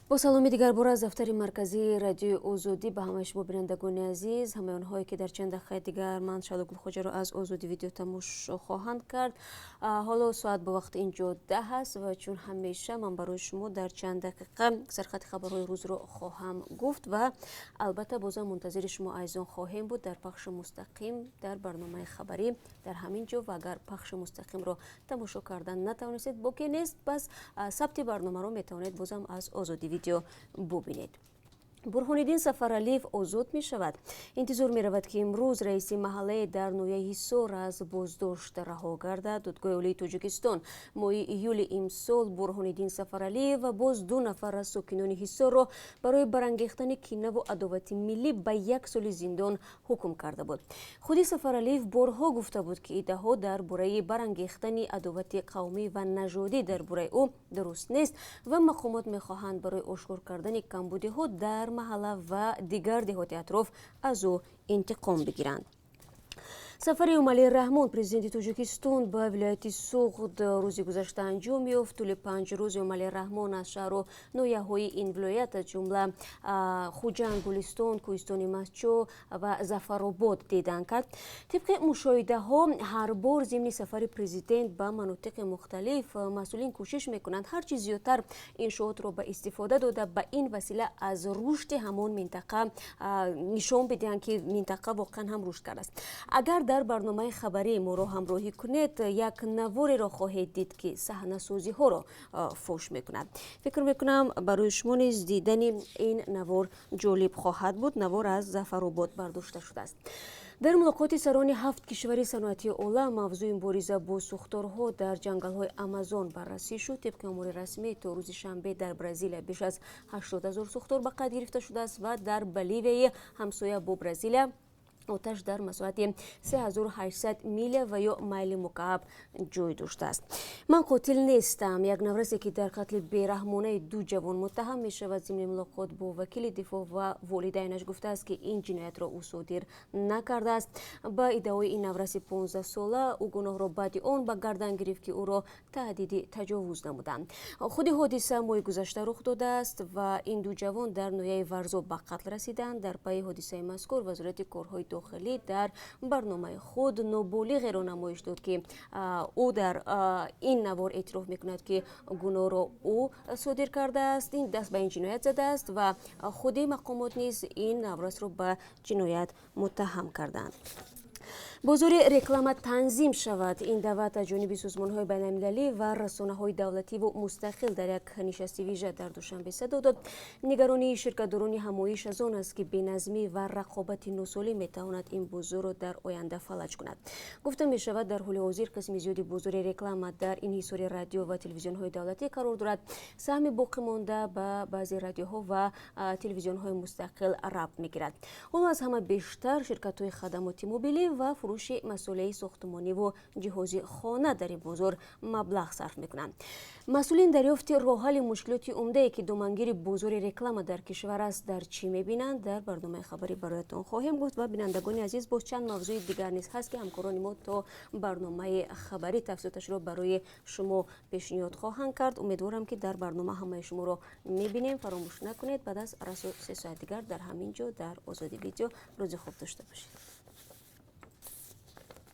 با سلامی دیگر بار از دفتر مرکزی رادیوی آزادی به همه شما بینندگان عزیز، همه آنهایی که در چند دقیقه دیگر من شادو گلخوجه را از آزادی ویدیو تماشا خواهند کرد. حالا ساعت به وقت اینجا 10 است و چون همیشه من برای شما در چند دقیقه سرخط خبرهای روز را خواهم گفت و البته بازم منتظر شما عزیزان خواهیم بود در پخش مستقیم در برنامه خبری در همین جا. و اگر پخش مستقیم را تماشا کردن نتوانستید باکی نیست، پس ثبت برنامه را میتوانید بازم از آزادی ویدیو ببینید. برهان‌الدین سفرعلیев آزاد می شود. انتظار می رود که امروز رئیس محله در نویه حصار از بازداشت رها گردد. دادگاه عالی تاجیکستان ماه ایول امسال برهان‌الدین سفرعلیев و باز دو نفر از ساکنان حصار را برای برانگیختن کینه و عداوت ملی به 1 سال زندان حکم کرده بود. خود سفرعلیев بارها گفته بود که ایده‌ها درباره برانگیختن عداوت قومی و نژادی درباره او درست نیست و مقامات می‌خواهند برای آشکار کردن کمبودی‌ها در محله و دیگر دهات اطراف از او انتقام بگیرند. سفر امالی رحمان پرزیدنت تاجیکستان به ولایت سوغد روز گذشته انجام یافت. طول 5 روز امالی رحمان از شهر و نویه‌های این ولایت از جمله خوجند، گلستان، کوهستان مسچو و ظفرآباد دیدن کرد. طبق مشاهده ها هر بار ضمن سفر پرزیدنت به مناطق مختلف مسئولین کوشش میکنند هرچی زیادتر انشاءات را به استفاده داده به این وسیله از رشد همان منطقه نشان بدهند که منطقه واقعا هم رشد کرده است. اگر در برنامه خبری ما را همراهی کنید یک نواری را خواهید دید که صحنه‌سازی ها را فوش میکند. فکر میکنم برای شما نیز دیدن این نوار جالب خواهد بود. نوار از ظفرآباد برداشته شده است. در ملاقات سران 7 کشور صنعتی عالم موضوع مبارزه با سوختارها در جنگل‌های آمازون بررسی شد. طبق آمار رسمی تا روز شنبه در برزیل بیش از 80,000 سوختار به قید گرفته شده است و در بولیوی همسایه با برزیل آتش در مساحت 3800 میل و یا میل مکعب جای داشته است. من قاتل نیستم. یک نورسی که در قتل بیرحمانه 2 جوان متهم می شود ضمن ملاقات با وکیل دفاع و والدینش گفته است که این جنایت را او صادر نکرده است. با ادعای این نورس 15 ساله او گناه را بعد آن به گردن گرفت که او را تهدید تجاوز نمودند. خود حادثه ماه گذشته رخ داده است و این 2 جوان در نویه ورزو به قتل رسیدند. در پی حادثه مذکور وزارت کارهای داخلی در برنامه خود نابالغ را نمایش داد که او در این نوار اعتراف میکند که گناه را او صادر کرده است، این دست به این جنایت زده است و خود مقامات نیز این نورس را به جنایت متهم کردند. بازار رکلام تنظیم شود. این دعوت از جانب سازمان‌های بین‌المللی و رسانه‌های دولتی و مستقل در یک نشست ویژه در دوشنبه صدا داد. نگرانی شرکت‌داران همایش از آن است که بی‌نظمی و رقابت ناسالم می‌تواند این بازار را در آینده فلج کند. گفته می‌شود در حال حاضر قسم زیادی بازار رکلام در انحصار رادیو و تلویزیون‌های دولتی قرار دارد. سهم باقی مانده به بعضی رادیوها و تلویزیون‌های مستقل ربط می‌گیرد. اون از همه بیشتر شرکت‌های خدمات موبیلی و فروش مسئله ساختمانی و جهازی خانه در این بازار مبلغ صرف میکنند. مسئولین دریافت راه حل مشکلات عمده که دامنگیر بازار رکلام در کشور است در چی میبینند در برنامه خبری برایتان خواهیم گفت. و بینندگان عزیز باز چند موضوع دیگر نیز هست که همکاران ما تا برنامه خبری تفصیلاتش را برای شما پیشنهاد خواهند کرد. امیدوارم که در برنامه همه شما را میبینیم. فراموش نکنید بعد از 3 ساعت دیگر در همین جا در آزادی ویدیو روز خوب داشته باشید.